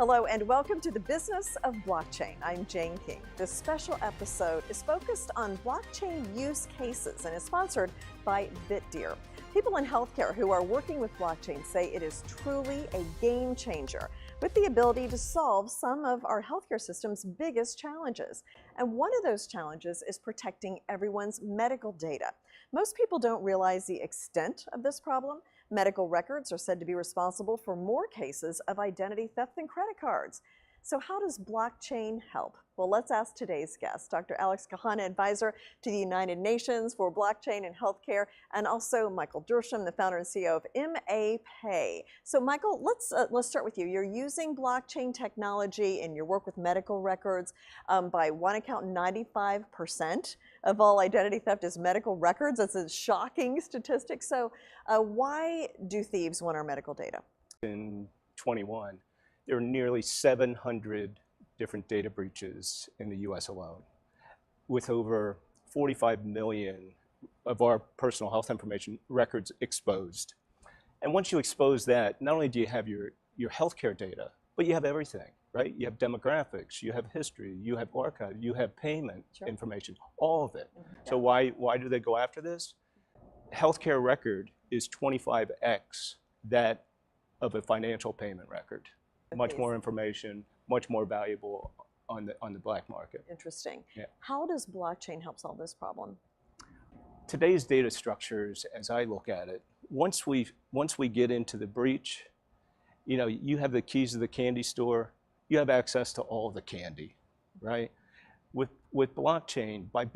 Hello and welcome to the Business of Blockchain. I'm Jane King. This special episode is focused on blockchain use cases and is sponsored by BitDeer. People in healthcare who are working with blockchain say it is truly a game changer with the ability to solve some of our healthcare system's biggest challenges. And one of those challenges is protecting everyone's medical data. Most people don't realize the extent of this problem. Medical records are said to be responsible for more cases of identity theft than credit cards. So how does blockchain help? Well, let's ask today's guest, Dr. Alex Kahana, advisor to the United Nations for Blockchain and Healthcare, and also Michael Dersham, the founder and CEO of MAPay. So Michael, let's start with you. You're using blockchain technology in your work with medical records. By one account, 95% of all identity theft is medical records. That's a shocking statistic. So why do thieves want our medical data? In 21, there are nearly 700 different data breaches in the US alone, with over 45 million of our personal health information records exposed. And once you expose that, not only do you have your healthcare data, but you have everything, right? You have demographics, you have history, you have archive, you have payment information, all of it. So why do they go after this? Healthcare record is 25x that of a financial payment record. Much more information, much more valuable on the black market. Interesting. Yeah. How does blockchain help solve this problem? Today's data structures, as I look at it, once we get into the breach, you know, you have the keys to the candy store, you have access to all the candy, right? With blockchain, by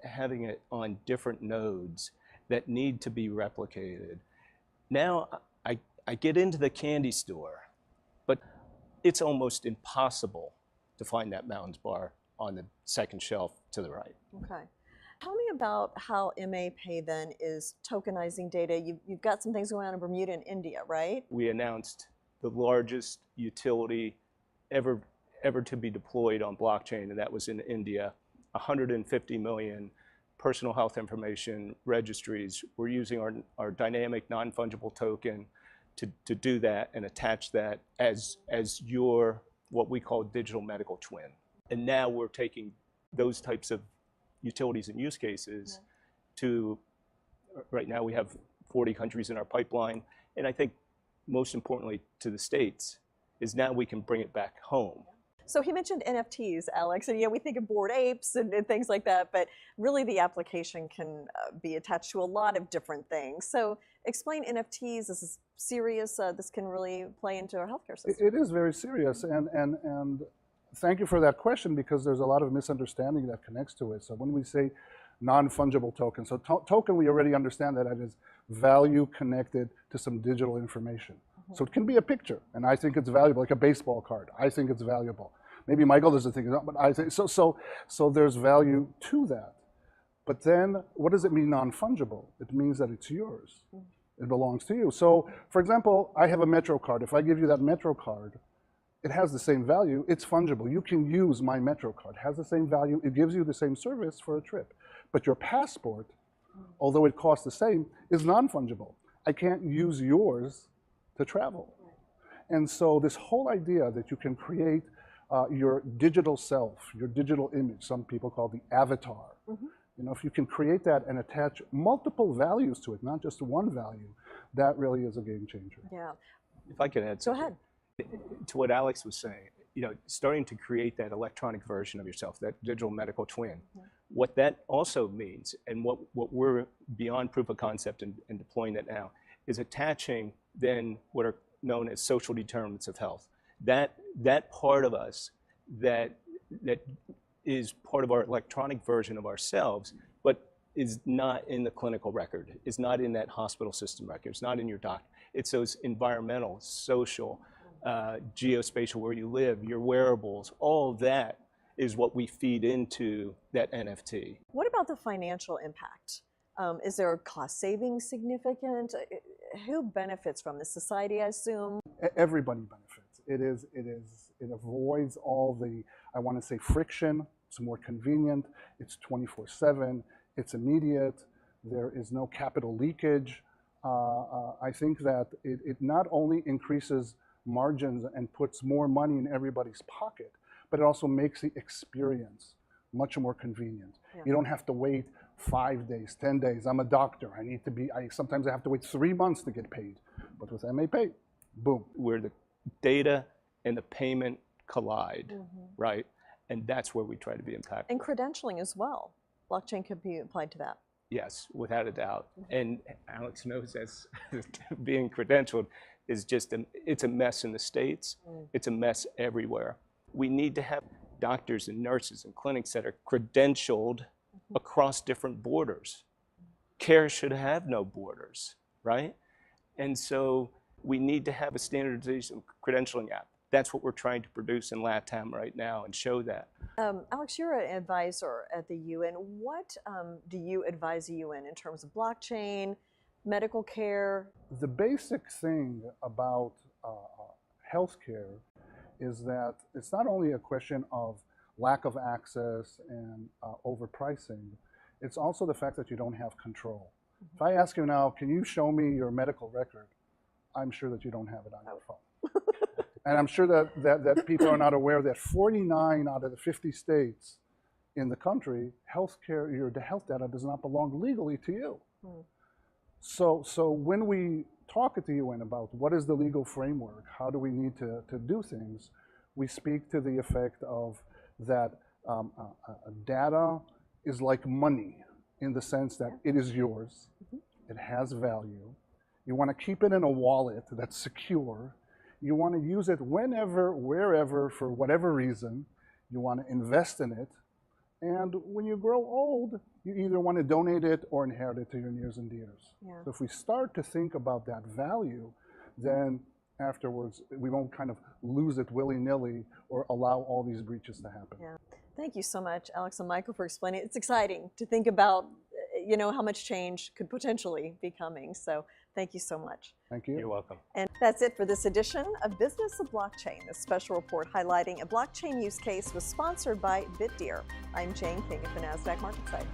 having it on different nodes that need to be replicated, now I get into the candy store, but it's almost impossible to find that Mounds bar on the second shelf to the right. Okay. Tell me about how MAPay then is tokenizing data. You've got some things going on in Bermuda and India, right? We announced the largest utility ever to be deployed on blockchain, and that was in India. 150 million personal health information registries. We're using our dynamic non-fungible token to do that and attach that as your, what we call digital medical twin. And now we're taking those types of utilities and use cases to, right now we have 40 countries in our pipeline, and I think most importantly to the States, is now we can bring it back home. So he mentioned NFTs, Alex, and we think of Bored Apes and things like that, but really the application can be attached to a lot of different things. So explain NFTs. This is serious. This can really play into our healthcare system. It is very serious, and thank you for that question, because there's a lot of misunderstanding that connects to it. So when we say non-fungible token, so token, we already understand that it is value connected to some digital information. So it can be a picture, and I think it's valuable, like a baseball card. I think it's valuable. Maybe Michael doesn't think it's not, but I think so. So there's value to that. But then, what does it mean non-fungible? It means that it's yours. It belongs to you. So, for example, I have a Metro card. If I give you that Metro card, it has the same value. It's fungible. You can use my Metro card. It has the same value. It gives you the same service for a trip. But your passport, although it costs the same, is non-fungible. I can't use yours to travel. And so this whole idea that you can create your digital self, your digital image, some people call the avatar. You know, if you can create that and attach multiple values to it, not just one value, that really is a game changer. Yeah. If I could add something. Go ahead. To what Alex was saying, you know, starting to create that electronic version of yourself, that digital medical twin. What that also means, and what we're beyond proof of concept and deploying that now, is attaching then what are known as social determinants of health. That part of us that is part of our electronic version of ourselves, but is not in the clinical record, is not in that hospital system record, it's not in your doctor. It's those environmental, social, geospatial, where you live, your wearables, all of that is what we feed into that NFT. What about the financial impact? Is there a cost saving significant? Who benefits from this? Society, I assume? Everybody benefits. It avoids all the, I want to say, friction. It's more convenient. It's 24/7. It's immediate. There is no capital leakage. I think that it not only increases margins and puts more money in everybody's pocket, but it also makes the experience much more convenient. Yeah. You don't have to wait 5 days, 10 days. I'm a doctor. Sometimes I have to wait 3 months to get paid. But with MAPay, boom. Where the data and the payment collide, right? And that's where we try to be impactful. And credentialing as well. Blockchain could be applied to that. Yes, without a doubt. And Alex knows as being credentialed is just, it's a mess in the States. It's a mess everywhere. We need to have doctors and nurses and clinics that are credentialed across different borders. Care should have no borders, right? And so we need to have a standardization credentialing app. That's what we're trying to produce in LATAM right now and show that. Alex, you're an advisor at the UN. What do you advise the UN in terms of blockchain, medical care? The basic thing about healthcare is that it's not only a question of lack of access and overpricing, it's also the fact that you don't have control. If I ask you now, can you show me your medical record? I'm sure that you don't have it on your phone. And I'm sure that people are not aware that 49 out of the 50 states in the country, the health data does not belong legally to you. So when we talk at the UN about what is the legal framework, how do we need to do things, we speak to the effect of that data is like money in the sense that it is yours, it has value. You want to keep it in a wallet that's secure. You want to use it whenever, wherever, for whatever reason. You want to invest in it. And when you grow old, you either want to donate it or inherit it to your nears and dears. Yeah. So if we start to think about that value, then afterwards we won't kind of lose it willy-nilly or allow all these breaches to happen. Yeah. Thank you so much, Alex and Michael, for explaining. It's exciting to think about, how much change could potentially be coming. So thank you so much. Thank you. You're welcome. And that's it for this edition of Business of Blockchain. This special report highlighting a blockchain use case was sponsored by BitDeer. I'm Jane King at the Nasdaq Market Site.